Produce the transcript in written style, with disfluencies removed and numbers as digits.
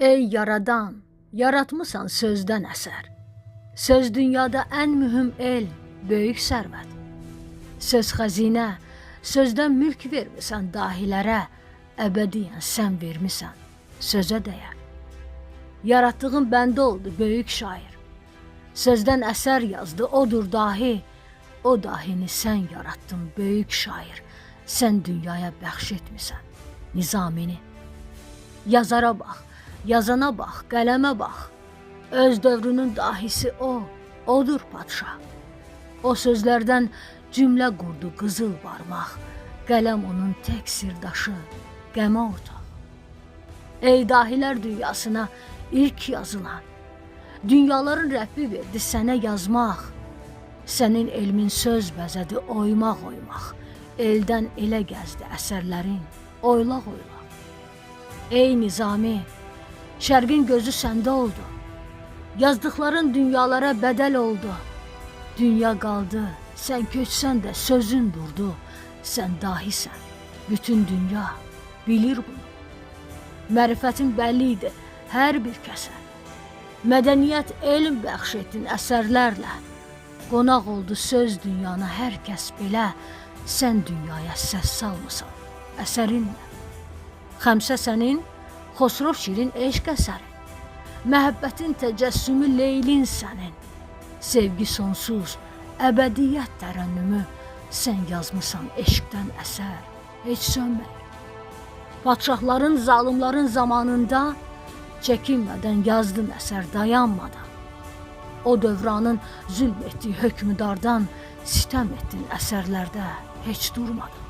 Ey yaradan, yaratmısan sözdən əsər. Söz dünyada ən mühüm el, böyük sərvət. Söz xəzinə, sözdən mülk vermisən dahilərə, əbədiyyən sən vermisən, sözə dəyər. Yaratdığın bəndə oldu böyük şair. Sözdən əsər yazdı, odur dahi. O dahini sən yarattın böyük şair. Sən dünyaya bəxş etmisən Nizamini. Yazara bax, yazana bax, qələmə bax. Öz dövrünün dahisi o, odur padşah. O sözlərdən cümlə qurdu qızıl barmaq. Qələm onun tək sirdaşı, qəmə ortaq. Ey dahilər dünyasına ilk yazılan, dünyaların Rəbbi verdi sənə yazmaq. Sənin elmin söz bəzədi oymaq. Eldən elə gəzdi əsərlərin, oylaq. Ey Nizami, şərqin gözü səndə oldu. Yazdıqların dünyalara bədəl oldu. Dünya qaldı, sən köçsən də sözün durdu. Sən dahisən, bütün dünya bilir bunu. Mərifətin bəlli idi hər bir kəsə. Mədəniyyət, elm bəxş etdin əsərlərlə. Qonaq oldu söz dünyana hər kəs belə. Sən dünyaya səs salmısan əsərinlə. Xəmsə sənin, Xosrov şirin eşq əsəri. Məhəbbətin təcəssümü leylin sənin. Sevgi sonsuz, əbədiyyət tərənnümü. Sən yazmısan eşqdən əsər, heç sönməyir. Padşahların, zalımların zamanında çəkinmədən yazdın əsər dayanmadan. O dövranın zülm etdiyi hökmdardan sitem etdin əsərlərdə heç durmadan.